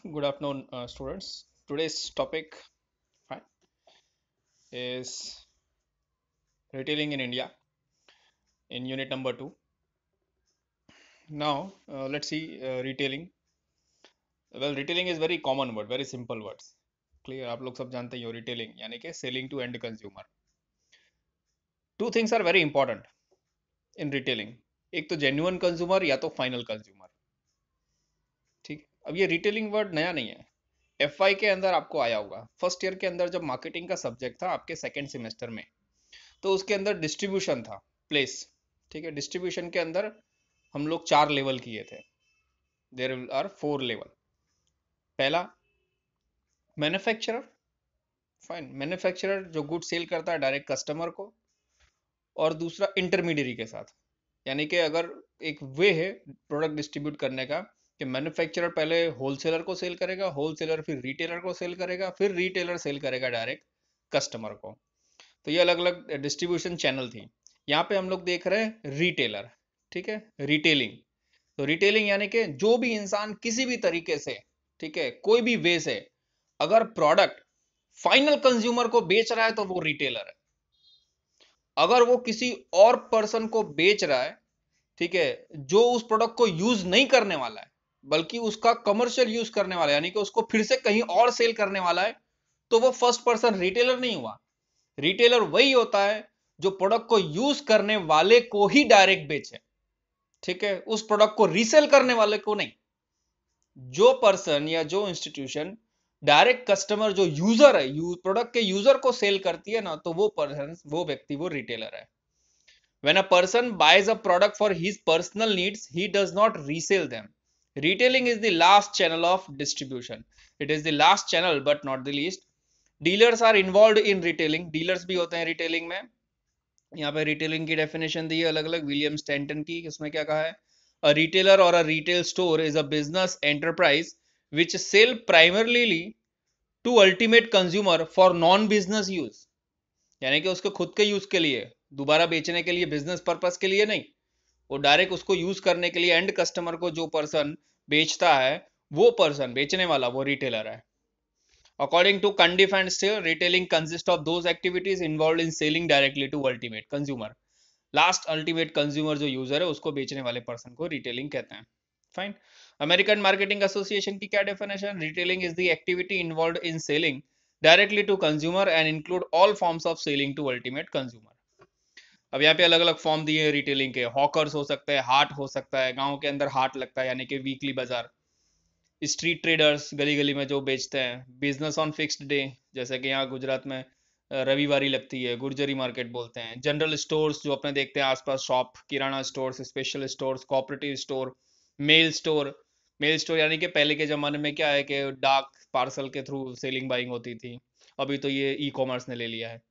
Good afternoon, students. Today's topic right, is retailing in India in unit number 2. Now, let's see retailing. Well, retailing is very common word, very simple words. Clear? आप लोग सब जानते ही हो retailing यानी कि selling to end consumer. Two things are very important in retailing. एक तो genuine consumer या तो final consumer. ठीक. अब ये retailing वर्ड नया नहीं है. FY के अंदर आपको आया होगा. फर्स्ट ईयर के अंदर जब मार्केटिंग का सब्जेक्ट था आपके सेकेंड सेमेस्टर में, तो उसके अंदर डिस्ट्रीब्यूशन था, प्लेस. ठीक है. डिस्ट्रीब्यूशन के अंदर हम लोग 4 लेवल किए थे. There are 4 level. पहला मैन्युफैक्चरर. फाइन. मैन्युफैक्चरर जो गुड सेल करता है डायरेक्ट कस्टमर को. और दूसरा इंटरमीडियरी के साथ, यानी कि अगर एक वे है प्रोडक्ट डिस्ट्रीब्यूट करने का कि मैन्युफैक्चरर पहले होलसेलर को सेल करेगा, होलसेलर फिर रिटेलर को सेल करेगा, फिर रिटेलर सेल करेगा डायरेक्ट कस्टमर को. तो ये अलग अलग डिस्ट्रीब्यूशन चैनल थी. यहाँ पे हम लोग देख रहे हैं रिटेलर. ठीक है. रिटेलिंग. तो रिटेलिंग यानी कि जो भी इंसान किसी भी तरीके से, ठीक है, कोई भी वे से अगर प्रोडक्ट फाइनल कंज्यूमर को बेच रहा है तो वो रिटेलर है. अगर वो किसी और पर्सन को बेच रहा है, ठीक है, जो उस प्रोडक्ट को यूज नहीं करने वाला है बल्कि उसका कमर्शियल यूज करने वाला है, यानी कि उसको फिर से कहीं और सेल करने वाला है, तो वो फर्स्ट पर्सन रिटेलर नहीं हुआ. रिटेलर वही होता है जो प्रोडक्ट को यूज करने वाले को ही डायरेक्ट बेचे. ठीक है. उस प्रोडक्ट को रीसेल करने वाले को नहीं. जो पर्सन या जो इंस्टीट्यूशन डायरेक्ट कस्टमर जो यूजर है, प्रोडक्ट के यूजर को सेल करती है ना, तो वो पर्सन, वो व्यक्ति, वो रिटेलर है. When a person buys a product for his personal needs, he does not resell them. Retailing is the last channel of distribution. It is the last channel but not the least. Dealers are involved in retailing. Dealers भी होते हैं retailing में. यहाँ पे retailing की definition दी है अलग अलग विलियम स्टैंटन की. उसमें क्या कहा है? A retailer or a retail store is a business enterprise which sell primarily to ultimate consumer for non-business use. यानी कि उसके खुद के यूज के लिए, दोबारा बेचने के लिए, बिजनेस पर्पस के लिए नहीं, वो डायरेक्ट उसको यूज करने के लिए एंड कस्टमर को जो पर्सन बेचता है, वो पर्सन बेचने वाला वो रिटेलर है. According to Cundiff and Still, retailing consist of those activities involve in selling directly to ultimate consumer. Last ultimate consumer जो यूजर है उसको बेचने वाले पर्सन को रिटेलिंग कहते हैं. फाइन. अमेरिकन मार्केटिंग एसोसिएशन की क्या definition? Retailing is the activity involve in selling directly to consumer and include all forms of selling to ultimate consumer. अब यहाँ पे अलग अलग फॉर्म दिए हैं रिटेलिंग के. हॉकर्स हो सकते हैं, हाट हो सकता है, गांव के अंदर हाट लगता है यानी कि वीकली बाजार. स्ट्रीट ट्रेडर्स गली गली में जो बेचते हैं. बिजनेस ऑन फिक्स्ड डे, जैसे कि यहाँ गुजरात में रविवारी लगती है, गुर्जरी मार्केट बोलते हैं. जनरल स्टोर्स जो अपने देखते हैं आसपास, shop, kirana stores, special stores, cooperative store, mail store. Mail store यानी कि पहले के ज़माने में क्या है कि डाक पार्सल के थ्रू सेलिंग बाइंग होती थी. अभी तो ये ई कॉमर्स ने ले लिया है.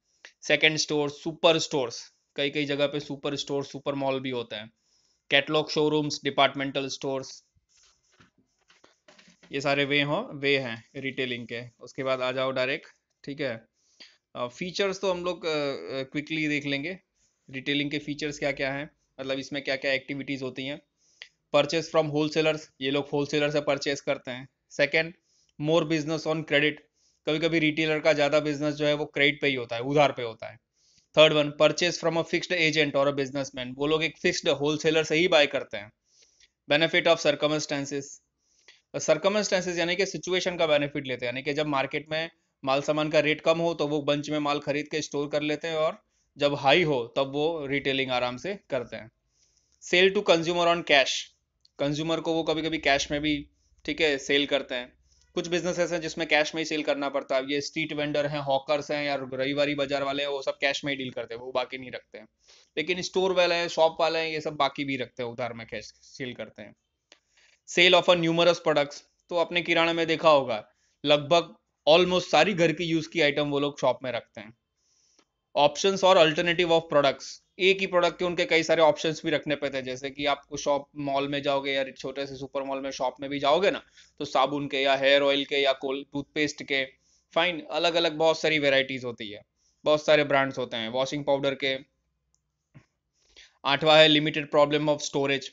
Second store, super stores. कई कई जगह पे सुपर स्टोर, सुपर मॉल भी होते हैं. Catalogue showrooms, departmental stores. ये सारे वे हैं रिटेलिंग के. उसके बाद आ जाओ डायरेक्ट. ठीक है. फीचर्स तो हम लोग क्विकली देख लेंगे. रिटेलिंग के फीचर्स क्या क्या हैं, मतलब इसमें क्या क्या एक्टिविटीज़ होती हैं. परचेज फ्रॉम होलसेलर्स, ये लोग होलसेलर से परचेज करते हैं. Second, more business on credit. कभी कभी रिटेलर का ज़्यादा बिजनेस जो है वो क्रेडिट पे ही होता है, उधार पे होता है. Third one, purchase from a fixed agent और अ बिजनेसमैन. वो लोग एक फिक्स्ड होलसेलर से ही बाय करते हैं. Benefit of circumstances. सर्कमस्टेंसेस यानी कि सिचुएशन का बेनिफिट लेते हैं, यानी कि जब मार्केट में माल सामान का रेट कम हो तो वो बंच में माल खरीद के स्टोर कर लेते हैं, और जब हाई हो तब वो रिटेलिंग आराम से करते हैं. Sale to consumer on cash. Consumer को वो कभी कभी कैश में भी, ठीक है, सेल करते हैं. कुछ बिजनेसेस हैं जिसमें कैश में ही सेल करना पड़ता है. ये स्ट्रीट वेंडर हैं, हॉकर्स हैं या रविवारी बाजार वाले हैं, वो सब कैश में ही डील करते हैं, वो बाकी नहीं रखते हैं. लेकिन स्टोर वाले हैं, शॉप वाले हैं, ये सब बाकी भी रखते हैं, उधार में कैश सेल करते हैं. Sale of a numerous products. तो अपने किराना में देखा होगा, लगभग ऑलमोस्ट सारी घर की यूज की आइटम वो लोग शॉप में रखते हैं. ऑप्शंस और अल्टरनेटिव ऑफ प्रोडक्ट्स. एक ही प्रोडक्ट के उनके कई सारे ऑप्शंस भी रखने पड़ते हैं. जैसे कि आपको शॉप मॉल में जाओगे या छोटे से सुपर मॉल में शॉप में भी जाओगे ना, तो साबुन के या हेयर ऑयल के या कोल टूथपेस्ट के, फाइन, अलग अलग बहुत सारी वेराइटीज होती है, बहुत सारे ब्रांड्स होते हैं. वॉशिंग पाउडर के. आठवां है लिमिटेड प्रॉब्लम ऑफ स्टोरेज.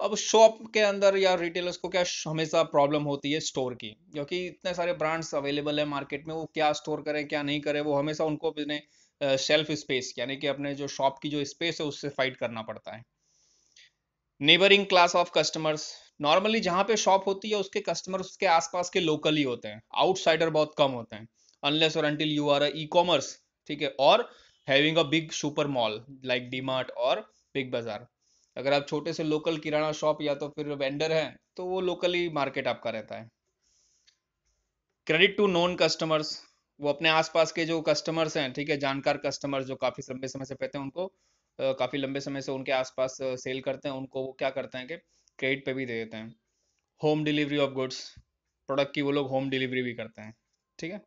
अब शॉप के अंदर या रिटेलर्स को क्या हमेशा प्रॉब्लम होती है स्टोर की, क्योंकि इतने सारे ब्रांड्स अवेलेबल है मार्केट में, वो क्या स्टोर करें क्या नहीं करें, वो हमेशा उनको अपने शेल्फ स्पेस यानी कि अपने जो शॉप की जो स्पेस है उससे फाइट करना पड़ता है। Neighbouring class of customers, normally जहाँ पे शॉप होती है उसके कस्टमर उसके आसपास के लोकल ही होते हैं, आउटसाइडर बहुत कम होते हैं, अनलेस और until you R e commerce, ठीक है, और having a big super mall like DMart और बिग बाजार। अगर आप छोटे से लोकल किराना शॉप या तो फिर वेंडर हैं तो वो लोकली मार्केट आपका रहता है। क्रेडिट टू नोन कस्टमर्स, वो अपने आसपास के जो कस्टमर्स हैं, ठीक है, जानकार कस्टमर्स जो काफ़ी लंबे समय से रहते हैं उनको काफ़ी लंबे समय से उनके आसपास सेल करते हैं, उनको वो क्या करते हैं कि क्रेडिट पे भी दे देते हैं। Home delivery of goods, product की वो लोग होम डिलीवरी भी करते हैं, ठीक है।